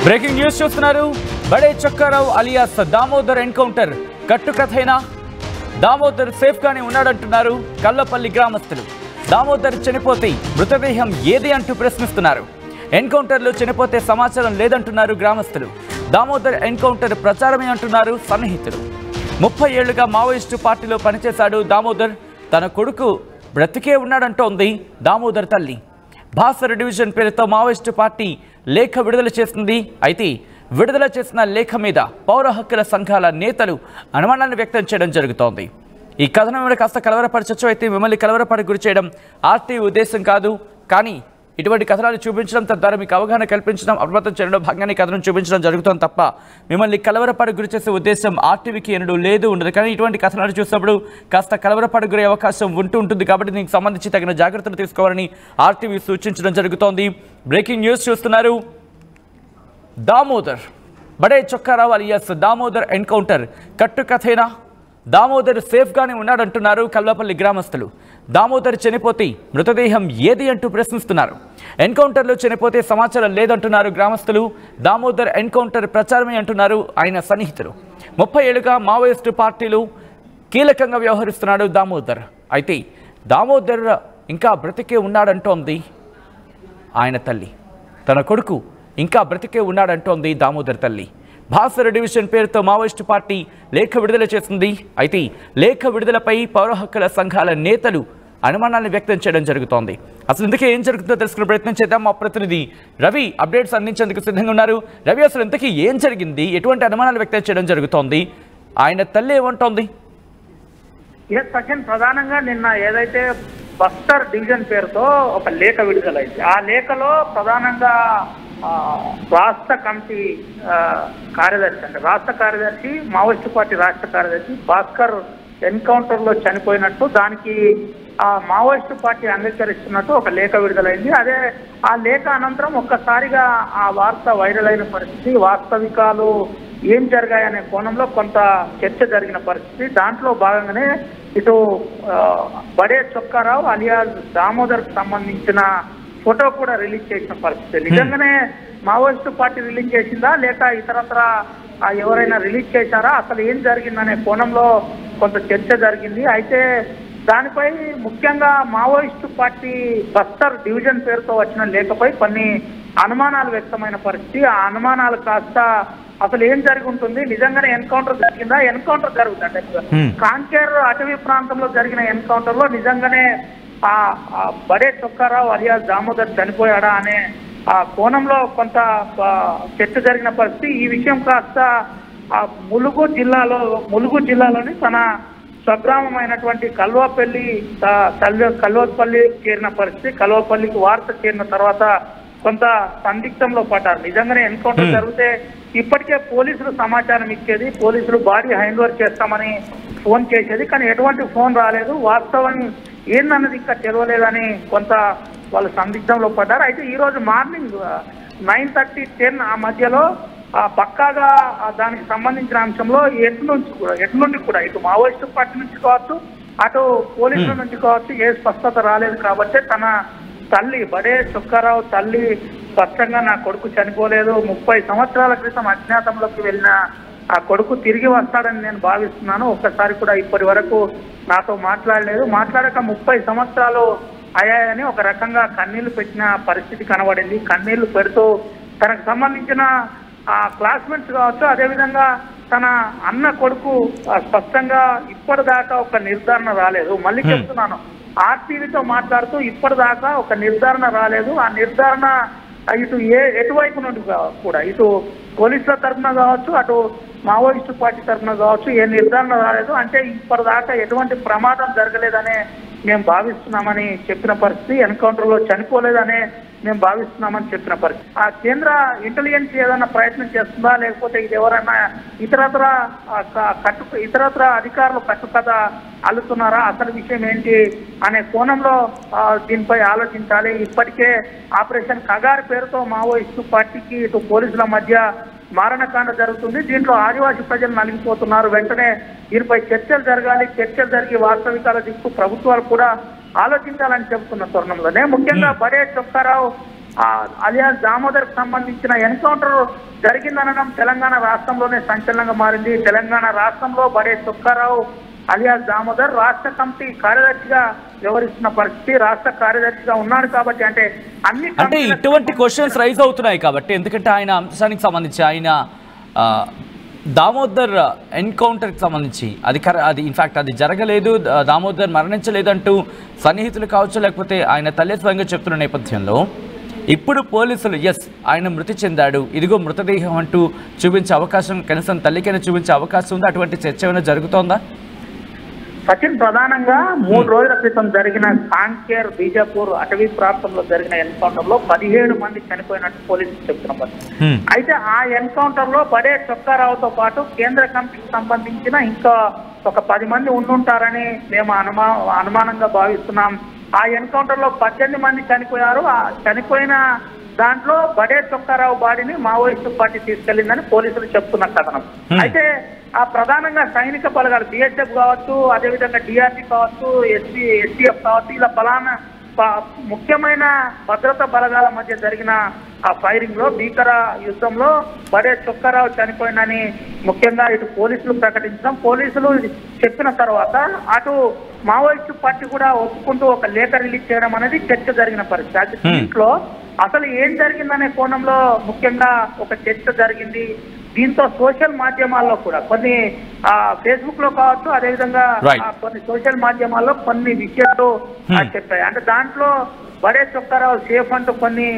Breaking news చూస్తున్నారు. Bade Chokkarao alias Damodar encounter కట్టుకథైనా? Damodar safe గానే ఉన్నాడంటున్నారు కల్లపల్లి గ్రామస్తులు. దామోదర్ చనిపోతే మృతదేహం ఏది అంటూ ప్రశ్నిస్తున్నారు. ఎన్కౌంటర్లో చనిపోతే సమాచారం లేదంటున్నారు గ్రామస్తులు. దామోదర్ ఎన్కౌంటర్ ప్రచారమే అంటున్నారు సన్నిహితులు. 30 ఏళ్లుగా మావోయిస్టు పార్టీలో పనిచేశాడు దామోదర్. తన కొడుకు బ్రతికే ఉన్నాడంటోంది దామోదర్ తల్లి. బాసర డివిజన్ పేరుతో మావోయిస్టు పార్టీ లేఖ విడుదల చేసింది. అయితే విడుదల చేసిన లేఖ మీద పౌర హక్కుల సంఘాల నేతలు అనుమానాన్ని వ్యక్తం చేయడం జరుగుతోంది. ఈ కథనం మీద కాస్త కలవరపరచచ్చు. అయితే మిమ్మల్ని కలవరపడి గురి చేయడం ఆర్టీ ఉద్దేశం కాదు, కానీ ఇటువంటి కథనాలు చూపించడం, తద్వారా మీకు అవగాహన కల్పించడం, అప్రమత్తం చేయడం భాగంగానే కథనం చూపించడం జరుగుతుంది తప్ప మిమ్మల్ని కలవరపడి గురి చేసే ఉద్దేశం ఆర్టీవీకి ఎన్నడూ లేదు, ఉండదు. కానీ ఇటువంటి కథనాలు చూసినప్పుడు కాస్త కలవరపడి గురే అవకాశం ఉంటుంది. కాబట్టి దీనికి సంబంధించి తగిన జాగ్రత్తలు తీసుకోవాలని ఆర్టీవీ సూచించడం జరుగుతోంది. బ్రేకింగ్ న్యూస్ చూస్తున్నారు. దామోదర్ బడే చొక్కారావు అలియాస్ దామోదర్ ఎన్కౌంటర్ కట్టుకథేనా? దామోదర్ సేఫ్గానే ఉన్నాడంటున్నారు కల్వపల్లి గ్రామస్తులు. దామోదర్ చనిపోతే మృతదేహం ఏది అంటూ ప్రశ్నిస్తున్నారు. ఎన్కౌంటర్లో చనిపోతే సమాచారం లేదంటున్నారు గ్రామస్తులు. దామోదర్ ఎన్కౌంటర్ ప్రచారమే అంటున్నారు ఆయన సన్నిహితులు. 30 ఏళ్లుగా మావోయిస్టు పార్టీలు కీలకంగా వ్యవహరిస్తున్నాడు దామోదర్. అయితే దామోదర్ ఇంకా బ్రతికే ఉన్నాడంటోంది ఆయన తల్లి. తన కొడుకు ఇంకా బ్రతికే ఉన్నాడంటోంది దామోదర్ తల్లి. బాసర డివిజన్ పేరుతో మావోయిస్టు పార్టీ లేఖ విడుదల చేసింది. అయితే లేఖ విడుదలపై పౌర హక్కుల సంఘాల నేతలు అనుమానాన్ని వ్యక్తం చేయడం జరుగుతోంది. అసలు ఇంతకీ ఏం జరుగుతుందో తెలుసుకునే ప్రయత్నం చేద్దాం. మా ప్రతినిధి రవి అప్డేట్స్ అందించేందుకు సిద్ధంగా ఉన్నారు. రవి, అసలు ఇంతకీ ఏం జరిగింది? ఎటువంటి అనుమానాలు వ్యక్తం చేయడం జరుగుతోంది? ఆయన తల్లి ఏమంటోంది? ప్రధానంగా నిన్న ఏదైతే బస్తర్ డివిజన్ పేరుతో ఒక లేఖ విడుదలైంది. ఆ లేఖలో ప్రధానంగా రాష్ట్ర కమిటీ కార్యదర్శి, అంటే రాష్ట్ర కార్యదర్శి, మావోయిస్టు పార్టీ రాష్ట్ర కార్యదర్శి భాస్కర్ ఎన్కౌంటర్లో చనిపోయినట్టు, దానికి ఆ మావోయిస్టు పార్టీ అంగీకరిస్తున్నట్టు ఒక లేఖ విడుదలైంది. అదే ఆ లేఖ అనంతరం ఒక్కసారిగా ఆ వార్త వైరల్ అయిన పరిస్థితి, వాస్తవికాలు ఏం జరిగాయనే కోణంలో కొంత చర్చ జరిగిన పరిస్థితి. దాంట్లో భాగంగానే ఇటు బడే చొక్కారావు అలియాస్ దామోదర్కి సంబంధించిన ఫోటో కూడా రిలీజ్ చేసిన పరిస్థితి. నిజంగానే మావోయిస్టు పార్టీ రిలీజ్ చేసిందా లేక ఇతరత్ర ఎవరైనా రిలీజ్ చేశారా, అసలు ఏం జరిగిందనే కోణంలో కొంత చర్చ జరిగింది. అయితే దానిపై ముఖ్యంగా మావోయిస్టు పార్టీ బస్తర్ డివిజన్ పేరుతో వచ్చిన లేఖపై కొన్ని అనుమానాలు వ్యక్తమైన పరిస్థితి. ఆ అనుమానాలు కాస్త అసలు ఏం జరిగి ఉంటుంది, నిజంగానే ఎన్కౌంటర్ జరిగిందా, ఎన్కౌంటర్ జరుగుతుందంటే కాంకేర్ అటవీ ప్రాంతంలో జరిగిన ఎన్కౌంటర్ లో నిజంగానే ఆ బడే చొక్కారావు అలియాస్ దామోదర్ చనిపోయాడా అనే ఆ కోణంలో కొంత చర్చ జరిగిన పరిస్థితి. ఈ విషయం కాస్త ములుగు జిల్లాలోని తన స్వగ్రామమైనటువంటి కల్వపల్లి చేరిన పరిస్థితి. కల్వపల్లికి వార్త చేరిన తర్వాత కొంత సందిగ్ధంలో పడ్డారు. నిజంగానే ఎన్కౌంటర్ జరిగితే ఇప్పటికే పోలీసులు సమాచారం ఇచ్చేది, పోలీసులు బాడీ హ్యాండ్ ఓవర్ చేస్తామని ఫోన్ చేసేది, కానీ ఎటువంటి ఫోన్ రాలేదు. వాస్తవం ఏందన్నది ఇంకా తెలియలేదని కొంత వాళ్ళు సందిగ్ధంలో పడ్డారు. అయితే ఈ రోజు మార్నింగ్ 9:30, 10 ఆ మధ్యలో పక్కాగా దానికి సంబంధించిన అంశంలో ఎటు నుండి కూడా ఇటు మావోయిస్టు పార్టీ నుంచి కావచ్చు, అటు పోలీసుల నుంచి కావచ్చు ఏ స్పష్టత రాలేదు. కాబట్టి తన తల్లి బడే చొక్కారావు తల్లి స్పష్టంగా నా కొడుకు చనిపోలేదు, 30 సంవత్సరాల క్రితం అజ్ఞాతంలోకి వెళ్ళిన ఆ కొడుకు తిరిగి వస్తాడని నేను భావిస్తున్నాను, ఒక్కసారి కూడా ఇప్పటి వరకు నాతో మాట్లాడలేదు, మాట్లాడక 30 సంవత్సరాలు అయ్యాయని ఒక రకంగా కన్నీళ్లు పెట్టిన పరిస్థితి కనబడింది. కన్నీళ్లు పెడుతూ తనకు సంబంధించిన క్లాస్మేట్స్ కావచ్చు, అదేవిధంగా తన అన్న కొడుకు స్పష్టంగా ఇప్పటిదాకా ఒక నిర్ధారణ రాలేదు. మళ్ళీ చెప్తున్నాను, ఆర్టీవీతో మాట్లాడుతూ ఇప్పటిదాకా ఒక నిర్ధారణ రాలేదు. ఆ నిర్ధారణ ఇటు ఎటువైపు నుండి కూడా, ఇటు పోలీసుల తరఫున కావచ్చు, అటు మావోయిస్టు పార్టీ తరఫున కావచ్చు ఏ నిర్ధారణ రాలేదు. అంటే ఇప్పటిదాకా ఎటువంటి ప్రమాదం జరగలేదనే మేము భావిస్తున్నామని చెప్పిన పరిస్థితి, ఎన్కౌంటర్లో చనిపోలేదనే మేము భావిస్తున్నామని చెప్పిన పరిస్థితి. ఆ కేంద్ర ఇంటెలిజెన్స్ ఏదైనా ప్రయత్నం చేస్తుందా, లేకపోతే ఇది ఎవరైనా ఇతరత్ర అధికారులు కట్టుకథ అల్లుతున్నారా, అసలు విషయం ఏంటి అనే కోణంలో దీనిపై ఆలోచించాలి. ఇప్పటికే ఆపరేషన్ కగార్ పేరుతో మావోయిస్టు పార్టీకి ఇటు పోలీసుల మధ్య మారణకాండ జరుగుతుంది. దీంట్లో ఆదివాసీ ప్రజలు నలిగిపోతున్నారు. వెంటనే దీనిపై చర్చలు జరగాలి. చర్చలు జరిగి వాస్తవికాల దిక్కు ప్రభుత్వాలు కూడా ఆలోచించాలని చెబుతున్న తరుణంలోనే ముఖ్యంగా బడే చొక్కారావు అలియాస్ దామోదర్కి సంబంధించిన ఎన్కౌంటర్ జరిగిందనడం తెలంగాణ రాష్ట్రంలోనే సంచలనంగా మారింది. తెలంగాణ రాష్ట్రంలో బడే చొక్కారావు అలియాస్ దామోదర్ రాష్ట్ర కమిటీ కార్యదర్శిగా వ్యవహరిస్తున్న పరిస్థితి, రాష్ట్ర కార్యదర్శిగా ఉన్నాడు కాబట్టి అంటే ఇటువంటి క్వశ్చన్స్ రైజ్ అవుతున్నాయి కాబట్టి, ఎందుకంటే ఆయన అంశానికి సంబంధించి ఆయన దామోదర్ ఎన్కౌంటర్కి సంబంధించి అది ఇన్ఫ్యాక్ట్ అది జరగలేదు, దామోదర్ మరణించలేదు అంటూ సన్నిహితులు కావచ్చు, లేకపోతే ఆయన తల్లి స్వయంగా చెప్తున్న నేపథ్యంలో ఇప్పుడు పోలీసులు ఆయన మృతి చెందాడు, ఇదిగో మృతదేహం అంటూ చూపించే అవకాశం, కనీసం తల్లికైనా చూపించే అవకాశం ఉందా? అటువంటి చర్చ ఏమైనా జరుగుతోందా? సచిన్, ప్రధానంగా 3 రోజుల క్రితం జరిగిన కాంకేర్ బీజాపూర్ అటవీ ప్రాంతంలో జరిగిన ఎన్కౌంటర్ లో 17 మంది చనిపోయినట్టు పోలీసులు చెప్తున్నారు. అయితే ఆ ఎన్కౌంటర్ లో బడే చొక్కారావుతో పాటు కేంద్ర కమిటీకి సంబంధించిన ఇంకా ఒక 10 మంది ఉండుంటారని మేము అనుమానంగా భావిస్తున్నాం. ఆ ఎన్కౌంటర్ లో 18 మంది చనిపోయారు. ఆ చనిపోయిన దాంట్లో బడే చొక్కారావు బాడీని మావోయిస్టు పార్టీ తీసుకెళ్లిందని పోలీసులు చెప్తున్న కథనం. అయితే ఆ ప్రధానంగా సైనిక బలగాలు బిఎస్ఎఫ్ కావచ్చు, అదేవిధంగా డిఆర్టీ కావచ్చు, ఎస్టీఎఫ్ కావచ్చు, ఇలా ముఖ్యమైన భద్రతా బలగాల మధ్య జరిగిన ఆ ఫైరింగ్ లో భీకర యుద్ధంలో బడే చొక్కారావు చనిపోయిందని ముఖ్యంగా ఇటు పోలీసులు ప్రకటించడం, పోలీసులు చెప్పిన తర్వాత అటు మావోయిస్టు పార్టీ కూడా ఒప్పుకుంటూ ఒక లేఖ రిలీజ్ చేయడం అనేది చర్చ జరిగిన పరిస్థితి. దీంట్లో అసలు ఏం జరిగిందనే కోణంలో ముఖ్యంగా ఒక చర్చ జరిగింది. దీంతో సోషల్ మాధ్యమాల్లో కూడా కొన్ని ఫేస్బుక్ లో కావచ్చు, అదేవిధంగా కొన్ని సోషల్ మాధ్యమాల్లో కొన్ని విషయాలు చెప్పాయి. అంటే దాంట్లో బడే చొక్కారావు సేఫ్ అంటూ కొన్ని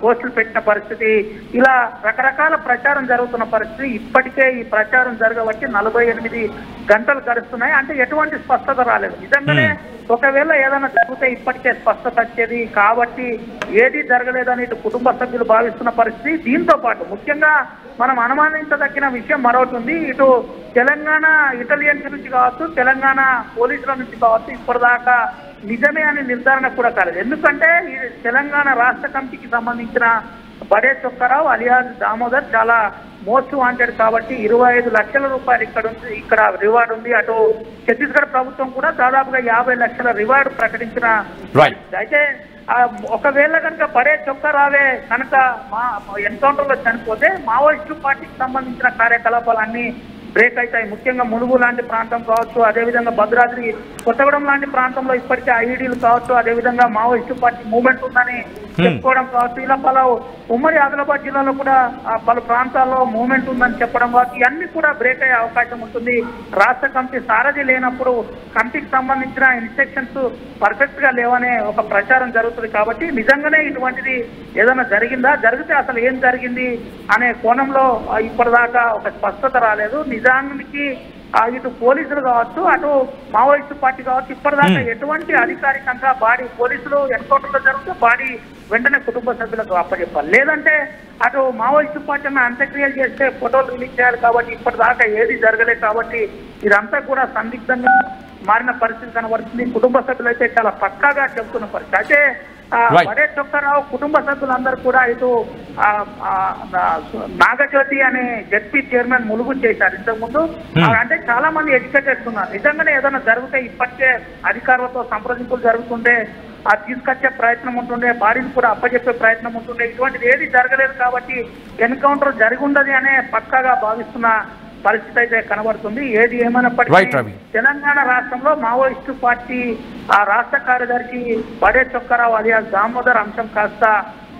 పోస్టులు పెట్టిన పరిస్థితి, ఇలా రకరకాల ప్రచారం జరుగుతున్న పరిస్థితి. ఇప్పటికే ఈ ప్రచారం జరగబట్టి 48 గంటలు గడుస్తున్నాయి. అంటే ఎటువంటి స్పష్టత రాలేదు. నిజంగానే ఒకవేళ ఏదైనా జరిగితే ఇప్పటికే స్పష్టత వచ్చేది కాబట్టి ఏది జరగలేదని ఇటు కుటుంబ సభ్యులు భావిస్తున్న పరిస్థితి. దీంతో పాటు ముఖ్యంగా మనం అనుమానించదగిన విషయం మరొకటి ఉంది. ఇటు తెలంగాణ ఇంటెలిజెన్స్ నుంచి కావచ్చు, తెలంగాణ పోలీసుల నుంచి కావచ్చు, ఇప్పటిదాకా నిజమే అని నిర్ధారణ కూడా కాలేదు. ఎందుకంటే ఈ తెలంగాణ రాష్ట్ర కమిటీకి సంబంధించిన బడే చొక్కారావు అలియాస్ దామోదర్ చాలా మోస్ట్ వాంటెడ్ కాబట్టి 25 లక్షల రూపాయలు ఇక్కడ రివార్డు ఉంది. అటు ఛత్తీస్గఢ్ ప్రభుత్వం కూడా దాదాపుగా 50 లక్షల రివార్డు ప్రకటించిన. అయితే ఒకవేళ కనుక బడే చొక్కారావే కనుక ఎన్కౌంటర్ లో చనిపోతే మావోయిస్టు పార్టీకి సంబంధించిన కార్యకలాపాలన్నీ బ్రేక్ అవుతాయి. ముఖ్యంగా ములుగు లాంటి ప్రాంతం కావచ్చు, అదేవిధంగా భద్రాద్రి కొత్తగూడెం లాంటి ప్రాంతంలో ఇప్పటికే ఐఈడీలు కావచ్చు, అదేవిధంగా మావోయిస్టు పార్టీ మూవ్మెంట్ ఉందని చెప్పుకోవడం కావచ్చు, ఇలా ఉమ్మడి ఆదిలాబాద్ జిల్లాలో కూడా పలు ప్రాంతాల్లో మూవ్మెంట్ ఉందని చెప్పడం కావచ్చు, ఇవన్నీ కూడా బ్రేక్ అయ్యే అవకాశం ఉంటుంది. రాష్ట్ర కమిటీ సారథి లేనప్పుడు కమిటీకి సంబంధించిన ఇన్స్ట్రక్షన్స్ పర్ఫెక్ట్ గా లేవనే ఒక ప్రచారం జరుగుతుంది. కాబట్టి నిజంగానే ఇటువంటిది ఏదైనా జరిగిందా, జరిగితే అసలు ఏం జరిగింది అనే కోణంలో ఇప్పటిదాకా ఒక స్పష్టత రాలేదు. నిజానికి ఇటు పోలీసులు కావచ్చు, అటు మావోయిస్టు పార్టీ కావచ్చు, ఇప్పటిదాకా ఎటువంటి అధికారికంగా బాడీ పోలీసులు ఎన్కౌంటర్ లో జరిగితే బాడీ వెంటనే కుటుంబ సభ్యులకు అప్పచెప్పాలి, లేదంటే అటు మావోయిస్టు పార్టీ అంత్యక్రియలు చేస్తే ఫోటోలు రిలీజ్ చేయాలి. కాబట్టి ఇప్పటిదాకా ఏది జరగలేదు. కాబట్టి ఇదంతా కూడా సందిగ్ధంగా మారిన పరిస్థితి కనబడుతుంది. కుటుంబ సభ్యులు అయితే చాలా పక్కాగా చెబుతున్న పరిస్థితి. అయితే బడే చొక్కారావు కుటుంబ సభ్యులందరూ కూడా ఇటు నాగజ్యోతి అనే జడ్పీ చైర్మన్ ములుగు చేశారు ఇంతకుముందు. అంటే చాలా మంది ఎడ్యుకేటెడ్స్ ఉన్నారు. నిజంగానే ఏదైనా జరిగితే ఇప్పటికే అధికారులతో సంప్రదింపులు జరుగుతుండే, తీసుకొచ్చే ప్రయత్నం ఉంటుండే, బాడీని కూడా అప్పచెప్పే ప్రయత్నం ఉంటుండే. ఇటువంటిది ఏది జరగలేదు కాబట్టి ఎన్కౌంటర్ జరిగి ఉండదు అనే పక్కాగా భావిస్తున్న పరిస్థితి అయితే కనబడుతుంది. ఏది ఏమైనప్పటికీ తెలంగాణ రాష్ట్రంలో మావోయిస్టు పార్టీ రాష్ట్ర కార్యదర్శి బడే చొక్కారావు అలియాస్ దామోదర్ అంశం కాస్త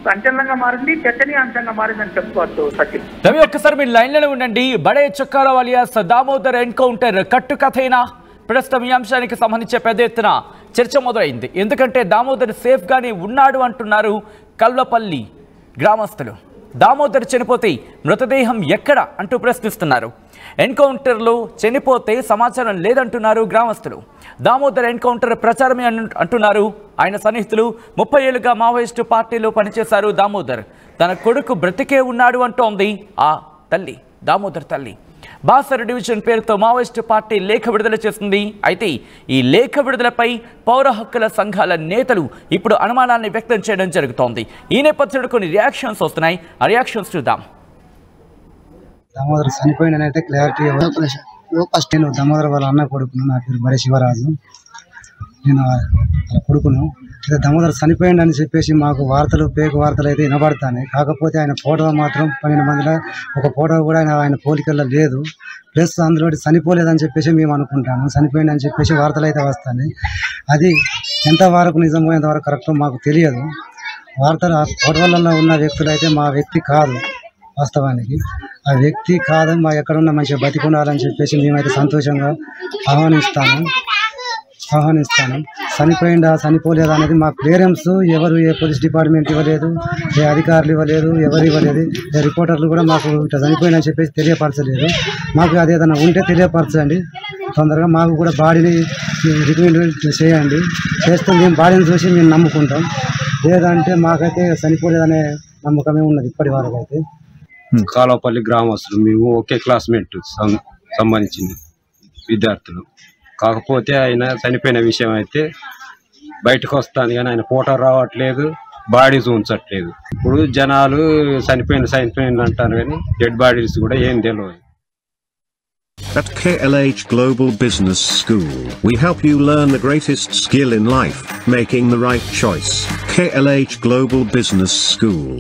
సంచలనంగా మారింది, చర్చనీయాంశంగా మారిందని చెప్పుకోవచ్చు. సచిన్, రవి ఒక్కసారి మీరు లైన్లోనే ఉండండి. బడే చొక్కారావు అలియాస్ దామోదర్ ఎన్కౌంటర్ కట్టుకథైనా? ప్రస్తుతం ఈ అంశానికి సంబంధించి పెద్ద ఎత్తున చర్చ మొదలైంది. ఎందుకంటే దామోదర్ సేఫ్ గానే ఉన్నాడు అంటున్నారు కల్వపల్లి గ్రామస్తులు. దామోదర్ చనిపోతే మృతదేహం ఎక్కడ అంటూ ప్రశ్నిస్తున్నారు. ఎన్కౌంటర్లో చనిపోతే సమాచారం లేదంటున్నారు గ్రామస్తులు. దామోదర్ ఎన్కౌంటర్ ప్రచారమే అంటున్నారు ఆయన సన్నిహితులు. 30 ఏళ్లుగా మావోయిస్టు పార్టీలో పనిచేశారు దామోదర్. తన కొడుకు బ్రతికే ఉన్నాడు అంటోంది ఆ తల్లి, దామోదర్ తల్లి. బాసర డివిజన్ పేరుతో మావోయిస్టు పార్టీ లేఖ విడుదల చేసింది. అయితే ఈ లేఖ విడుదలపై పౌర హక్కుల సంఘాల నేతలు ఇప్పుడు అనుమానాన్ని వ్యక్తం చేయడం జరుగుతోంది. ఈ నేపథ్యంలో కొన్ని రియాక్షన్స్ వస్తున్నాయి. ఆ రియాక్షన్స్ చూద్దాం. దామోదర్ చనిపోయినైతే క్లారిటీ ఫస్ట్ నేను దామోదర్ వాళ్ళ అన్న కొడుకును. నా పేరు బడే శివరాజు. నేను వాళ్ళ కొడుకును. దామోదర్ చనిపోయింది అని చెప్పేసి మాకు పేకు వార్తలు అయితే వినబడతాయి. కాకపోతే ఆయన ఫోటో మాత్రం 12 మందిలో ఒక ఫోటో కూడా ఆయన పోలికల్లో లేదు. ప్లస్ అందులో చనిపోలేదని చెప్పేసి మేము అనుకుంటాము. చనిపోయింది అని చెప్పేసి వార్తలు అయితే వస్తాయి. అది ఎంతవరకు నిజమో ఎంతవరకు కరెక్టో మాకు తెలియదు. వార్తలు ఫోటోలలో ఉన్న వ్యక్తులు అయితే మా వ్యక్తి కాదు. వాస్తవానికి ఆ వ్యక్తి కాదని మా ఎక్కడున్న మంచిగా బతికుండాలని చెప్పేసి మేమైతే సంతోషంగా ఆహ్వానిస్తాను. చనిపోలేదా అనేది మా క్లియరెన్స్ ఎవరు ఏ పోలీస్ డిపార్ట్మెంట్ ఇవ్వలేదు, ఏ అధికారులు ఇవ్వలేదు, ఎవరు ఇవ్వలేదు. ఏ రిపోర్టర్లు కూడా మాకు ఇట్లా చనిపోయిందని చెప్పేసి తెలియపరచలేదు. మాకు అది ఏదైనా ఉంటే తెలియపరచండి. తొందరగా మాకు కూడా బాడీని రికమెండ్ చేయండి. చేస్తే మేము బాడీని చూసి మేము నమ్ముకుంటాం. లేదంటే మాకైతే చనిపోలేదనే నమ్మకమే ఉన్నది ఇప్పటి వరకు అయితే. కాలవపల్లి గ్రామస్తులు మేము ఒకే క్లాస్మేట్ సంబంధించింది విద్యార్థులు. కాకపోతే ఆయన చనిపోయిన విషయం అయితే బయటకు వస్తుంది కానీ ఆయన ఫోటో రావట్లేదు, బాడీస్ ఉంచట్లేదు. ఇప్పుడు జనాలు చనిపోయింది అంటారు కానీ డెడ్ బాడీస్ కూడా ఏం తెలియదు. At KLH Global Business School, we help you learn the greatest skill in life, making the right choice. KLH Global Business School.